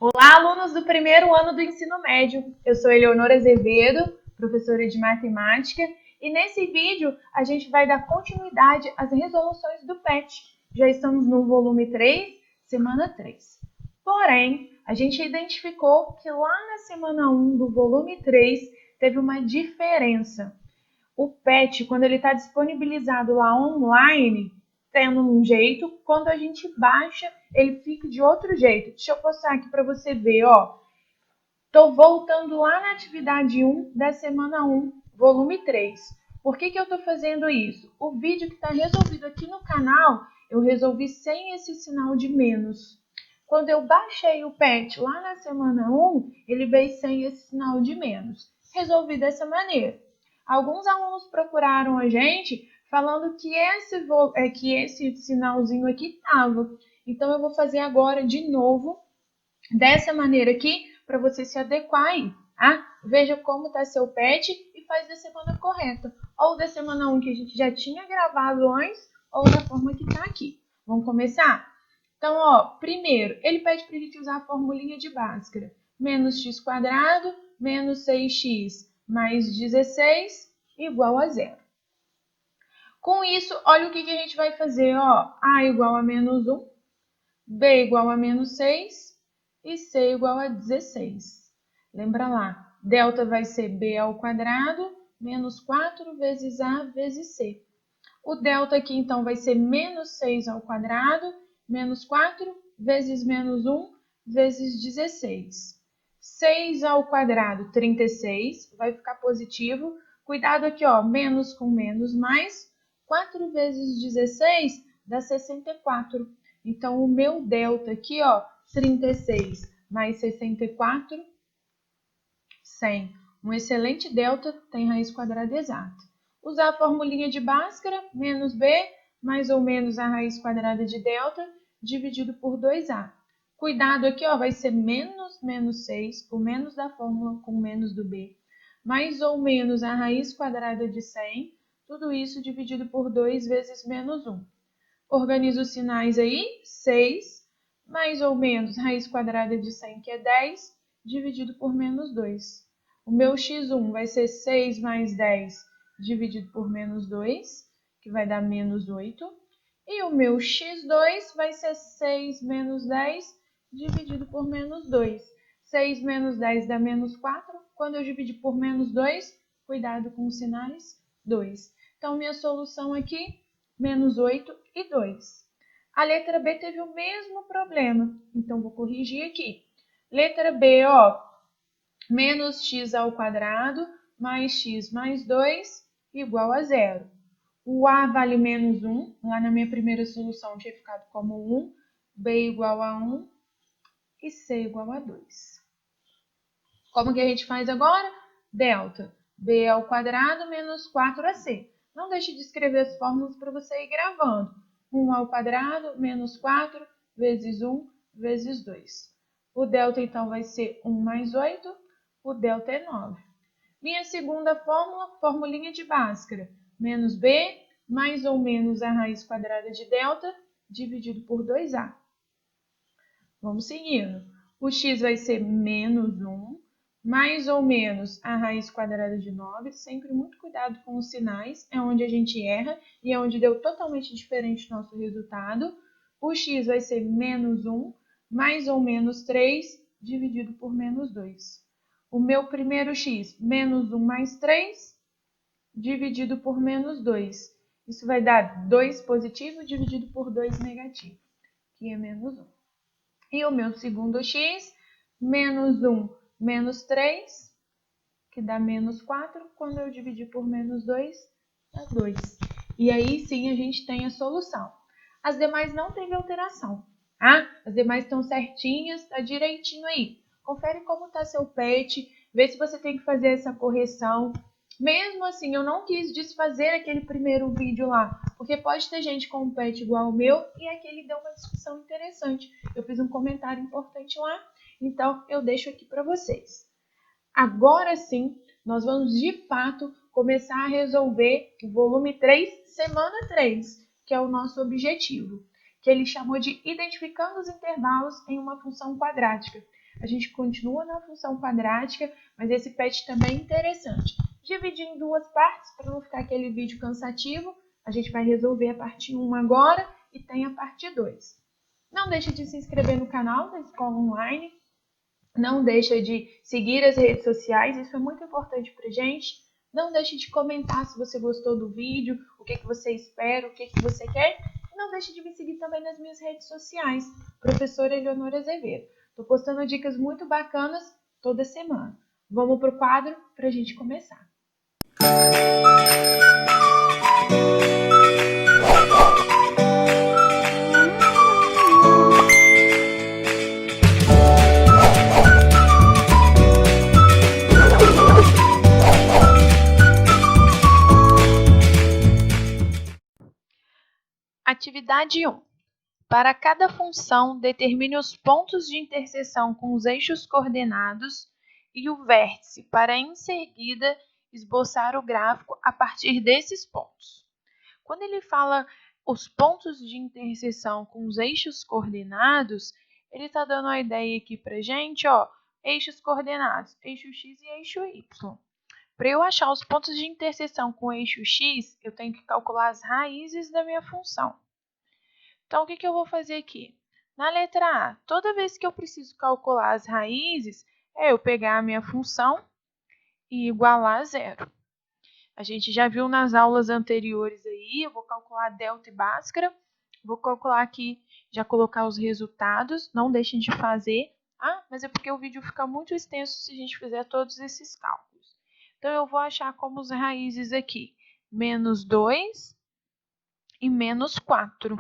Olá, alunos do primeiro ano do ensino médio. Eu sou Eleonora Azevedo, professora de matemática, e nesse vídeo a gente vai dar continuidade às resoluções do PET. Já estamos no volume 3, semana 3. Porém, a gente identificou que lá na semana 1 do volume 3 teve uma diferença. O PET, quando ele está disponibilizado lá online, tendo um jeito, quando a gente baixa, ele fica de outro jeito. Deixa eu postar aqui para você ver, ó. Estou voltando lá na atividade 1 da semana 1, volume 3. Por que eu estou fazendo isso? O vídeo que está resolvido aqui no canal, eu resolvi sem esse sinal de menos. Quando eu baixei o PET lá na semana 1, ele veio sem esse sinal de menos. Resolvi dessa maneira. Alguns alunos procuraram a gente falando que esse sinalzinho aqui estava. Então, eu vou fazer agora de novo, dessa maneira aqui, para você se adequar aí, tá? Veja como está seu PET e faz da semana correta. Ou da semana 1 que a gente já tinha gravado antes, ou da forma que está aqui. Vamos começar? Então, ó, primeiro, ele pede para a gente usar a formulinha de Bhaskara. Menos x quadrado, menos 6x mais 16 igual a zero. Com isso, olha o que a gente vai fazer, ó. A igual a menos 1, B igual a menos 6 e C igual a 16. Lembra lá, delta vai ser B ao quadrado menos 4 vezes A vezes C. O delta aqui, então, vai ser menos 6 ao quadrado menos 4 vezes menos 1 vezes 16. 6 ao quadrado, 36, vai ficar positivo. Cuidado aqui, ó, menos com menos mais. 4 vezes 16 dá 64. Então, o meu delta aqui, ó, 36 mais 64, 100. Um excelente delta tem raiz quadrada exata. Usar a formulinha de Bhaskara, menos b, mais ou menos a raiz quadrada de delta, dividido por 2a. Cuidado aqui, ó, vai ser menos 6, o menos da fórmula com menos do b, mais ou menos a raiz quadrada de 100, tudo isso dividido por 2 vezes menos 1. Organiza os sinais aí, 6, mais ou menos raiz quadrada de 100, que é 10, dividido por menos 2. O meu x1 vai ser 6 mais 10 dividido por menos 2, que vai dar menos 8. E o meu x2 vai ser 6 menos 10 dividido por menos 2. 6 menos 10 dá menos 4. Quando eu dividir por menos 2, cuidado com os sinais, 2. Então, minha solução aqui, menos 8 e 2. A letra B teve o mesmo problema, então vou corrigir aqui. Letra B, ó, menos x ao quadrado mais x mais 2 igual a zero. O A vale menos 1, lá na minha primeira solução tinha ficado como 1, B igual a 1 e C igual a 2. Como que a gente faz agora? Delta, B ao quadrado menos 4AC. Não deixe de escrever as fórmulas para você ir gravando. 1 ao quadrado menos 4 vezes 1 vezes 2. O delta, então, vai ser 1 mais 8. O delta é 9. Minha segunda fórmula, formulinha de Bhaskara. Menos B, mais ou menos a raiz quadrada de delta, dividido por 2A. Vamos seguindo. O x vai ser menos 1, mais ou menos a raiz quadrada de 9. Sempre muito cuidado com os sinais, é onde a gente erra e é onde deu totalmente diferente o nosso resultado. O x vai ser menos 1, mais ou menos 3, dividido por menos 2. O meu primeiro x, menos 1 mais 3, dividido por menos 2. Isso vai dar 2 positivo dividido por 2 negativo, que é menos 1. E o meu segundo x, menos 1 menos 3, que dá menos 4. Quando eu dividir por menos 2, dá 2. E aí sim a gente tem a solução. As demais não teve alteração, tá? As demais estão certinhas, tá direitinho aí. Confere como está seu PET, vê se você tem que fazer essa correção. Mesmo assim, eu não quis desfazer aquele primeiro vídeo lá, porque pode ter gente com um PET igual ao meu e aquele deu uma discussão interessante. Eu fiz um comentário importante lá, então eu deixo aqui para vocês. Agora sim, nós vamos de fato começar a resolver o volume 3, semana 3, que é o nosso objetivo, que ele chamou de identificando os intervalos em uma função quadrática. A gente continua na função quadrática, mas esse PET também é interessante. Dividir em duas partes para não ficar aquele vídeo cansativo. A gente vai resolver a parte 1 agora e tem a parte 2. Não deixe de se inscrever no canal da Escola Online. Não deixe de seguir as redes sociais, isso é muito importante para a gente. Não deixe de comentar se você gostou do vídeo, o que você espera, o que você quer. E não deixe de me seguir também nas minhas redes sociais, professora Eleonora Azevedo. Estou postando dicas muito bacanas toda semana. Vamos para o quadro para a gente começar. Atividade 1. Para cada função, determine os pontos de interseção com os eixos coordenados e o vértice, para em seguida esboçar o gráfico a partir desses pontos. Quando ele fala os pontos de interseção com os eixos coordenados, ele está dando a ideia aqui para a gente, eixos coordenados, eixo x e eixo y. Para eu achar os pontos de interseção com o eixo x, eu tenho que calcular as raízes da minha função. Então, o que eu vou fazer aqui? Na letra A, toda vez que eu preciso calcular as raízes, eu pegar a minha função e igualar a zero. A gente já viu nas aulas anteriores aí, eu vou calcular delta e bhaskara, vou calcular aqui, já colocar os resultados, não deixem de fazer. Mas é porque o vídeo fica muito extenso se a gente fizer todos esses cálculos. Então, eu vou achar como as raízes aqui, menos 2 e menos 4.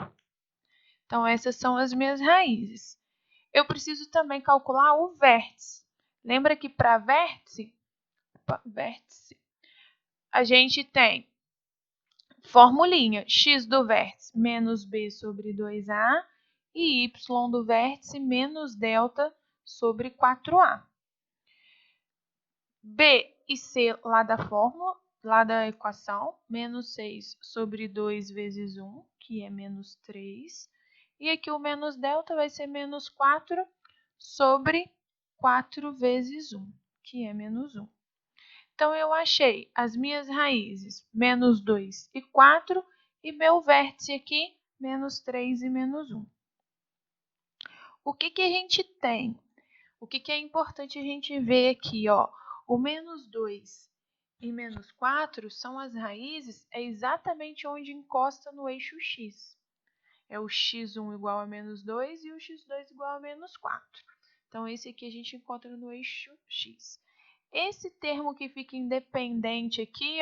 Então, essas são as minhas raízes. Eu preciso também calcular o vértice. Lembra que para vértice, a gente tem formulinha x do vértice menos b sobre 2a e y do vértice menos delta sobre 4a. B e c lá da fórmula, lá da equação, menos 6 sobre 2 vezes 1, que é menos 3. E aqui o menos delta vai ser menos 4 sobre 4 vezes 1, que é menos 1. Então, eu achei as minhas raízes, menos 2 e 4, e meu vértice aqui, menos 3 e menos 1. O que a gente tem? O que é importante a gente ver aqui, O menos 2 e menos 4 são as raízes, é exatamente onde encosta no eixo x. É o x1 igual a menos 2 e o x2 igual a menos 4. Então, esse aqui a gente encontra no eixo x. Esse termo que fica independente aqui,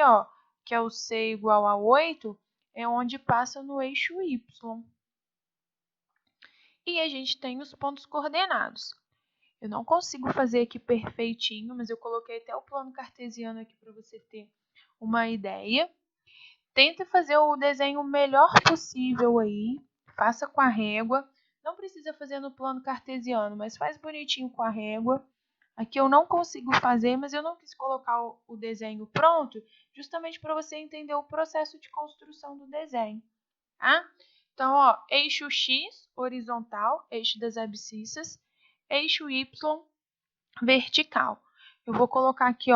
que é o c igual a 8, é onde passa no eixo y. E a gente tem os pontos coordenados. Eu não consigo fazer aqui perfeitinho, mas eu coloquei até o plano cartesiano aqui para você ter uma ideia. Tenta fazer o desenho o melhor possível aí, faça com a régua. Não precisa fazer no plano cartesiano, mas faz bonitinho com a régua. Aqui eu não consigo fazer, mas eu não quis colocar o desenho pronto, justamente para você entender o processo de construção do desenho. Então, eixo x, horizontal, eixo das abscissas, eixo y, vertical. Eu vou colocar aqui,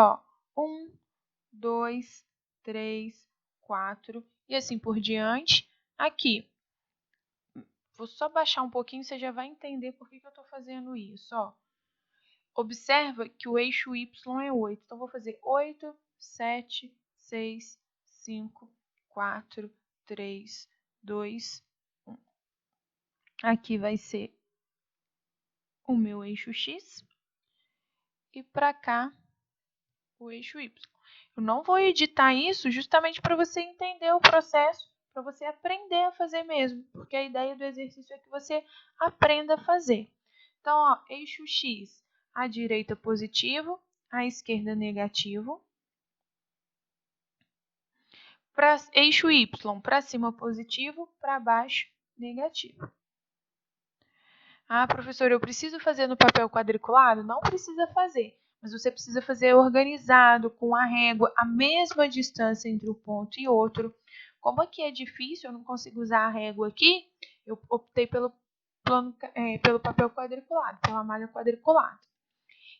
1, 2, 3, 4 e assim por diante. Aqui, vou só baixar um pouquinho, você já vai entender por que eu estou fazendo isso, Observa que o eixo y é 8. Então, vou fazer 8, 7, 6, 5, 4, 3, 2, 1. Aqui vai ser o meu eixo x. E para cá, o eixo y. Eu não vou editar isso justamente para você entender o processo, para você aprender a fazer mesmo. Porque a ideia do exercício é que você aprenda a fazer. Então, eixo x. À direita positivo, à esquerda negativo. Para eixo y, para cima positivo, para baixo negativo. Professor, eu preciso fazer no papel quadriculado? Não precisa fazer, mas você precisa fazer organizado, com a régua, a mesma distância entre um ponto e outro. Como aqui é difícil, eu não consigo usar a régua aqui, eu optei pelo papel quadriculado, pela malha quadriculada.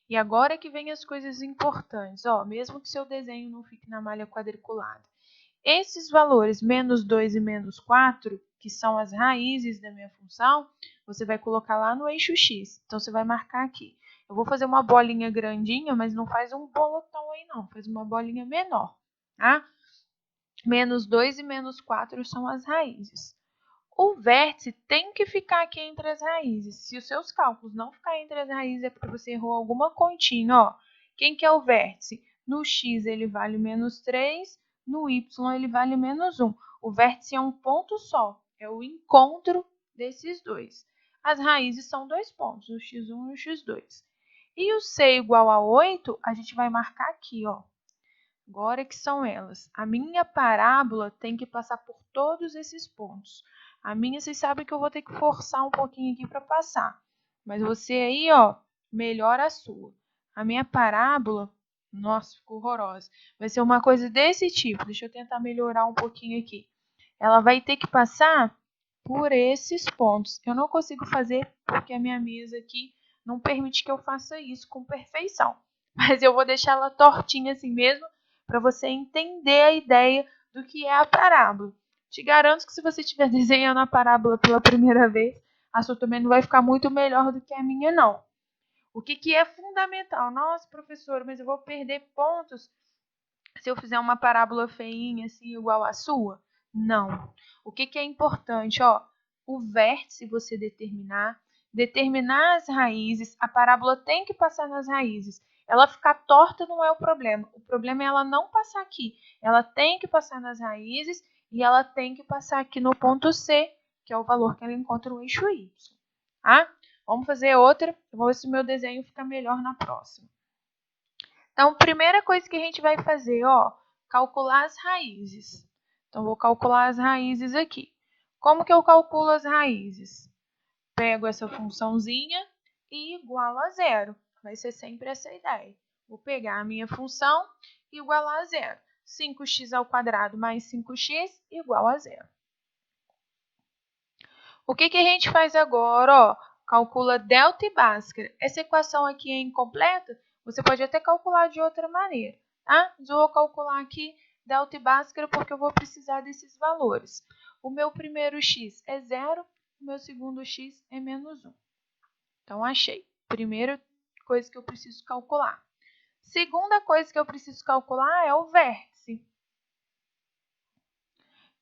E agora que vem as coisas importantes, ó, mesmo que seu desenho não fique na malha quadriculada. Esses valores, menos 2 e menos 4, que são as raízes da minha função, você vai colocar lá no eixo X. Então, você vai marcar aqui. Eu vou fazer uma bolinha grandinha, mas não faz um bolotão aí não, faz uma bolinha menor, tá? Menos 2 e menos 4 são as raízes. O vértice tem que ficar aqui entre as raízes. Se os seus cálculos não ficarem entre as raízes, é porque você errou alguma continha, ó. Quem que é o vértice? No x ele vale menos 3, no y ele vale menos 1. O vértice é um ponto só, é o encontro desses dois. As raízes são dois pontos, o x1 e o x2. E o c igual a 8, a gente vai marcar aqui, ó. Agora que são elas. A minha parábola tem que passar por todos esses pontos. A minha, vocês sabem que eu vou ter que forçar um pouquinho aqui para passar. Mas você aí, ó, melhora a sua. A minha parábola, nossa, ficou horrorosa. Vai ser uma coisa desse tipo. Deixa eu tentar melhorar um pouquinho aqui. Ela vai ter que passar por esses pontos. Eu não consigo fazer porque a minha mesa aqui não permite que eu faça isso com perfeição. Mas eu vou deixar ela tortinha assim mesmo, para você entender a ideia do que é a parábola. Te garanto que se você estiver desenhando a parábola pela primeira vez, a sua também não vai ficar muito melhor do que a minha, não. O que é fundamental? Nossa, professor, mas eu vou perder pontos se eu fizer uma parábola feinha, assim, igual a sua? Não. O que é importante? Ó, o vértice você determinar as raízes, a parábola tem que passar nas raízes. Ela ficar torta não é o problema. O problema é ela não passar aqui. Ela tem que passar nas raízes e ela tem que passar aqui no ponto C, que é o valor que ela encontra no eixo Y. Tá? Vamos fazer outra. Eu vou ver se o meu desenho fica melhor na próxima. Então, primeira coisa que a gente vai fazer, ó, calcular as raízes. Então, vou calcular as raízes aqui. Como que eu calculo as raízes? Pego essa funçãozinha e igualo a zero. Vai ser sempre essa ideia. Vou pegar a minha função e igualar a zero. 5x ao quadrado mais 5x igual a zero. O que a gente faz agora? Ó, calcula delta e Bhaskara. Essa equação aqui é incompleta? Você pode até calcular de outra maneira, tá? Mas eu vou calcular aqui delta e Bhaskara porque eu vou precisar desses valores. O meu primeiro x é 0, o meu segundo x é menos 1. Então, achei. Primeira coisa que eu preciso calcular. Segunda coisa que eu preciso calcular é o vértice.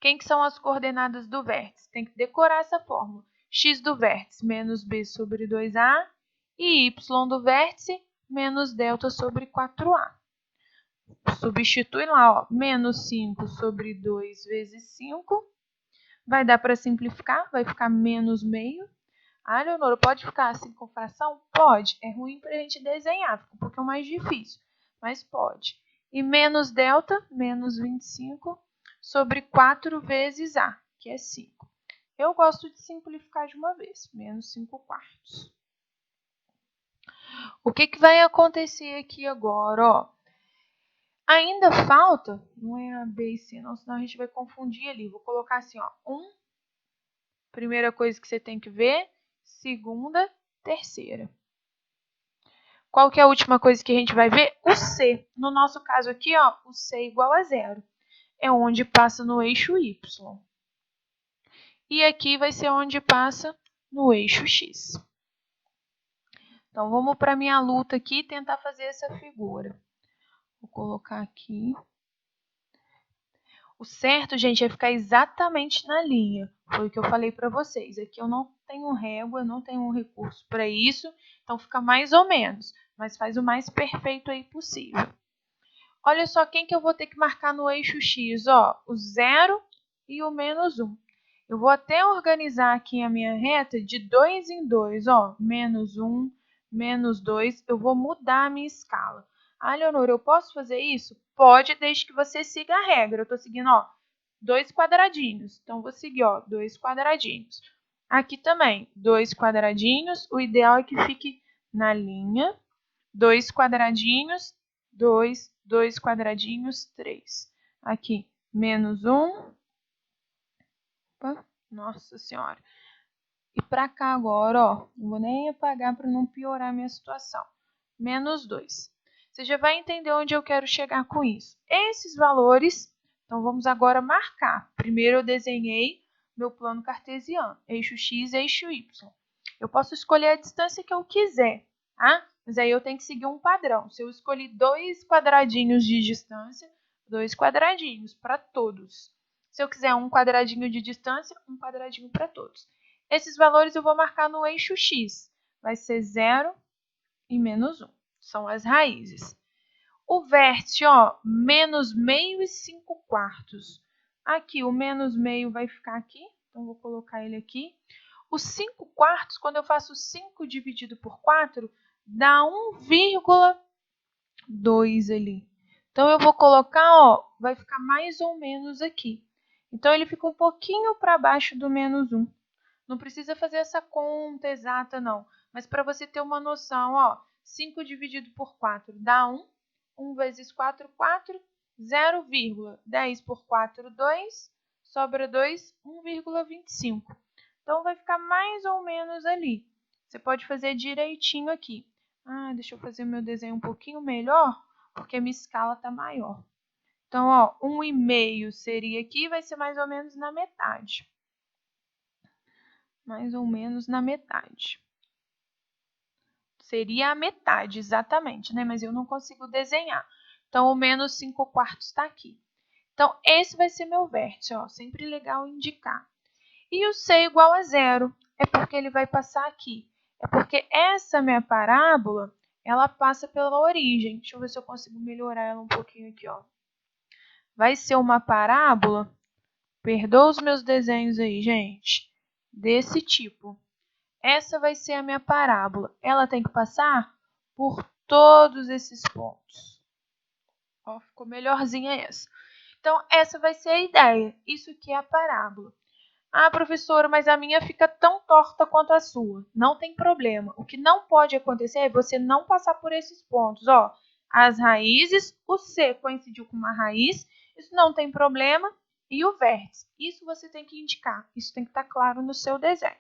Quem que são as coordenadas do vértice? Tem que decorar essa fórmula. X do vértice menos b sobre 2a e y do vértice menos delta sobre 4a. Substitui lá, ó, menos 5 sobre 2 vezes 5. Vai dar para simplificar, vai ficar menos meio. Ah, Leonora, pode ficar assim com fração? Pode. É ruim para a gente desenhar, fica um pouquinho mais difícil, mas pode. E menos delta, menos 25, sobre 4 vezes A, que é 5. Eu gosto de simplificar de uma vez, menos 5 quartos. O que vai acontecer aqui agora? Ó? Ainda falta, não é A, B e C, não, senão a gente vai confundir ali. Vou colocar assim, ó, 1, primeira coisa que você tem que ver, segunda, terceira. Qual que é a última coisa que a gente vai ver? O C. No nosso caso aqui, ó, o C igual a zero. É onde passa no eixo Y. E aqui vai ser onde passa no eixo X. Então, vamos para a minha luta aqui e tentar fazer essa figura. Vou colocar aqui. O certo, gente, é ficar exatamente na linha. Foi o que eu falei para vocês. Aqui eu não tenho régua, não tenho um recurso para isso. Então, fica mais ou menos. Mas faz o mais perfeito aí possível. Olha só quem que eu vou ter que marcar no eixo X, ó, o 0 e o menos 1. Eu vou até organizar aqui a minha reta de 2 em 2, ó, menos 1, menos 2. Eu vou mudar a minha escala. Ah, Leonora, eu posso fazer isso? Pode, desde que você siga a regra. Eu estou seguindo, ó, 2 quadradinhos. Então, vou seguir, ó, 2 quadradinhos. Aqui também, 2 quadradinhos. O ideal é que fique na linha. 2 quadradinhos, 2, 2 quadradinhos, 3. Aqui, menos 1. Opa, nossa senhora. E para cá agora, ó, não vou nem apagar para não piorar a minha situação. menos 2. Você já vai entender onde eu quero chegar com isso. Esses valores, então vamos agora marcar. Primeiro eu desenhei meu plano cartesiano, eixo x, eixo y. Eu posso escolher a distância que eu quiser, tá? Mas aí eu tenho que seguir um padrão. Se eu escolhi 2 quadradinhos de distância, 2 quadradinhos para todos. Se eu quiser um quadradinho de distância, um quadradinho para todos. Esses valores eu vou marcar no eixo x. Vai ser 0 e menos 1. São as raízes. O vértice, ó, menos meio e 5 quartos. Aqui, o menos meio vai ficar aqui. Então, vou colocar ele aqui. Os 5 quartos, quando eu faço 5 dividido por 4, dá 1,2 ali. Então, eu vou colocar, ó, vai ficar mais ou menos aqui. Então, ele fica um pouquinho para baixo do menos 1. Não precisa fazer essa conta exata, não. Mas para você ter uma noção, ó, 5 dividido por 4 dá 1. 1 vezes 4, 4. 0, 10 por 4, 2. Sobra 2, 1,25. Então, vai ficar mais ou menos ali. Você pode fazer direitinho aqui. Ah, deixa eu fazer meu desenho um pouquinho melhor, porque a minha escala está maior. Então, ó, 1,5 seria aqui, vai ser mais ou menos na metade. Mais ou menos na metade. Seria a metade, exatamente, né? Mas eu não consigo desenhar. Então, o menos 5 quartos está aqui. Então, esse vai ser meu vértice, ó. Sempre legal indicar. E o C igual a 0 é porque ele vai passar aqui. É porque essa minha parábola, ela passa pela origem. Deixa eu ver se eu consigo melhorar ela um pouquinho aqui, ó. Vai ser uma parábola, perdoa os meus desenhos aí, gente, desse tipo. Essa vai ser a minha parábola. Ela tem que passar por todos esses pontos. Ó, ficou melhorzinha essa. Então, essa vai ser a ideia. Isso aqui é a parábola. Ah, professora, mas a minha fica tão torta quanto a sua. Não tem problema. O que não pode acontecer é você não passar por esses pontos. Ó, as raízes, o C coincidiu com uma raiz, isso não tem problema. E o vértice, isso você tem que indicar. Isso tem que estar claro no seu desenho.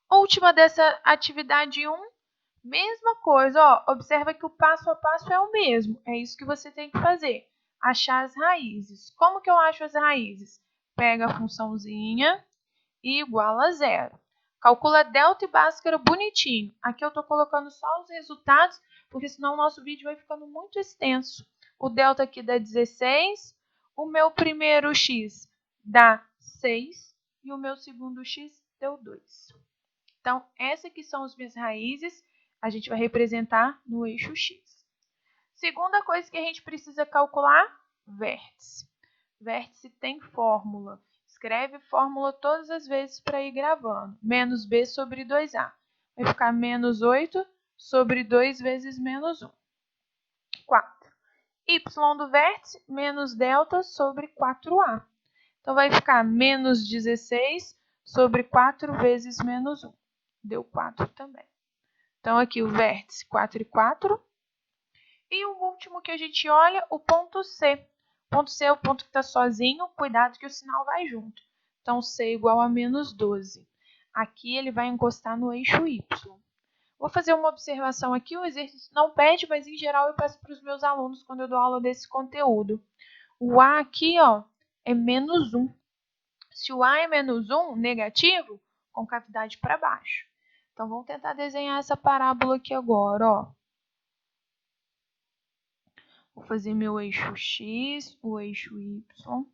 Última dessa atividade 1, mesma coisa, ó, observa que o passo a passo é o mesmo, é isso que você tem que fazer, achar as raízes. Como que eu acho as raízes? Pega a funçãozinha e iguala a 0. Calcula delta e bhaskara bonitinho. Aqui eu estou colocando só os resultados, porque senão o nosso vídeo vai ficando muito extenso. O delta aqui dá 16, o meu primeiro x dá 6 e o meu segundo x deu 2. Então, essas aqui são as minhas raízes, a gente vai representar no eixo x. Segunda coisa que a gente precisa calcular, vértice. Vértice tem fórmula. Escreve fórmula todas as vezes para ir gravando. Menos b sobre 2a. Vai ficar menos 8 sobre 2 vezes menos 1. 4. Y do vértice, menos delta sobre 4a. Então, vai ficar menos 16 sobre 4 vezes menos 1. Deu 4 também. Então, aqui o vértice 4 e 4. E o último que a gente olha, o ponto C. O ponto C é o ponto que está sozinho, cuidado que o sinal vai junto. Então, C igual a menos 12. Aqui ele vai encostar no eixo Y. Vou fazer uma observação aqui, o exercício não pede, mas em geral eu peço para os meus alunos quando eu dou aula desse conteúdo. O A aqui, ó, é menos 1. Se o A é menos 1, negativo, concavidade para baixo. Então, vamos tentar desenhar essa parábola aqui agora, ó. Vou fazer meu eixo X, o eixo Y.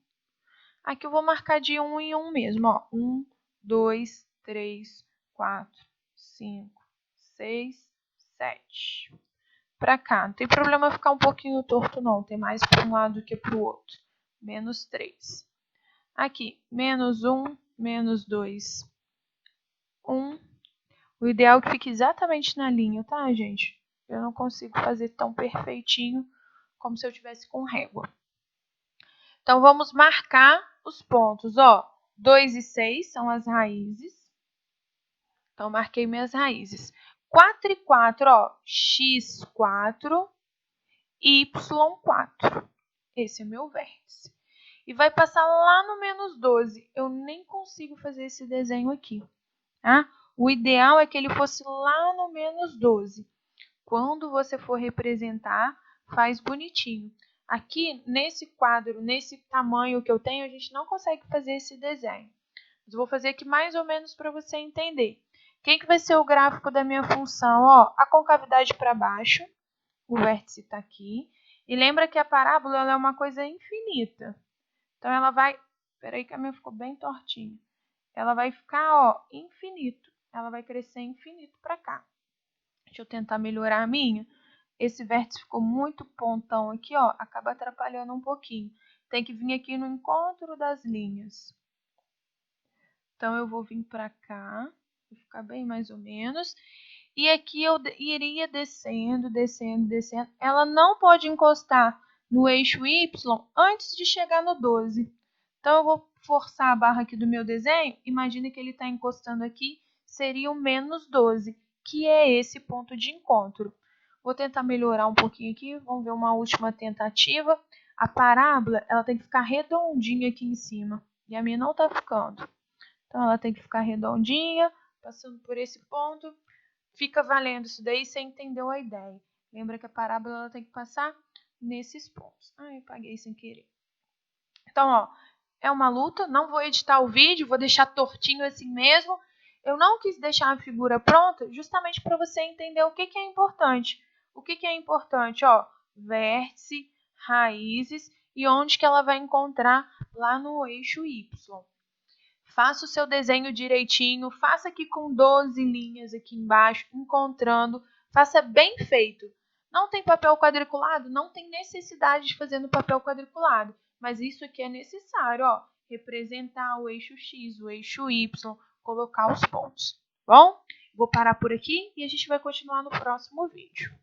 Aqui eu vou marcar de 1 em 1 mesmo, ó. 1, 2, 3, 4, 5, 6, 7. Para cá, não tem problema ficar um pouquinho torto, não. Tem mais para um lado que para o outro. Menos 3. Aqui, menos 1, menos 2, 1. O ideal é que fique exatamente na linha, tá, gente? Eu não consigo fazer tão perfeitinho como se eu tivesse com régua. Então, vamos marcar os pontos, ó. 2 e 6 são as raízes. Então, marquei minhas raízes. 4 e 4, ó. X4, Y4. Esse é meu vértice. E vai passar lá no menos 12. Eu nem consigo fazer esse desenho aqui, tá? O ideal é que ele fosse lá no menos 12. Quando você for representar, faz bonitinho. Aqui, nesse quadro, nesse tamanho que eu tenho, a gente não consegue fazer esse desenho. Mas eu vou fazer aqui mais ou menos para você entender. Quem que vai ser o gráfico da minha função? Ó, a concavidade para baixo, o vértice está aqui. E lembra que a parábola ela é uma coisa infinita. Então, ela vai... Peraí que a minha ficou bem tortinha. Ela vai ficar, ó, infinito. Ela vai crescer infinito para cá. Deixa eu tentar melhorar a minha. Esse vértice ficou muito pontão aqui, ó. Acaba atrapalhando um pouquinho. Tem que vir aqui no encontro das linhas. Então, eu vou vir para cá. Vai ficar bem mais ou menos. E aqui eu iria descendo, descendo, descendo. Ela não pode encostar no eixo Y antes de chegar no 12. Então, eu vou forçar a barra aqui do meu desenho. Imagina que ele está encostando aqui. Seria o menos 12, que é esse ponto de encontro. Vou tentar melhorar um pouquinho aqui. Vamos ver uma última tentativa. A parábola ela tem que ficar redondinha aqui em cima. E a minha não está ficando. Então, ela tem que ficar redondinha, passando por esse ponto. Fica valendo isso daí, você entendeu a ideia. Lembra que a parábola ela tem que passar nesses pontos. Ai, eu apaguei sem querer. Então, ó, é uma luta. Não vou editar o vídeo, vou deixar tortinho assim mesmo. Eu não quis deixar a figura pronta justamente para você entender o que é importante. O que é importante? Ó, vértice, raízes e onde que ela vai encontrar lá no eixo Y. Faça o seu desenho direitinho, faça aqui com 12 linhas aqui embaixo, encontrando, faça bem feito. Não tem papel quadriculado? Não tem necessidade de fazer no papel quadriculado, mas isso aqui é necessário, ó, representar o eixo X, o eixo Y, colocar os pontos. Bom, vou parar por aqui e a gente vai continuar no próximo vídeo.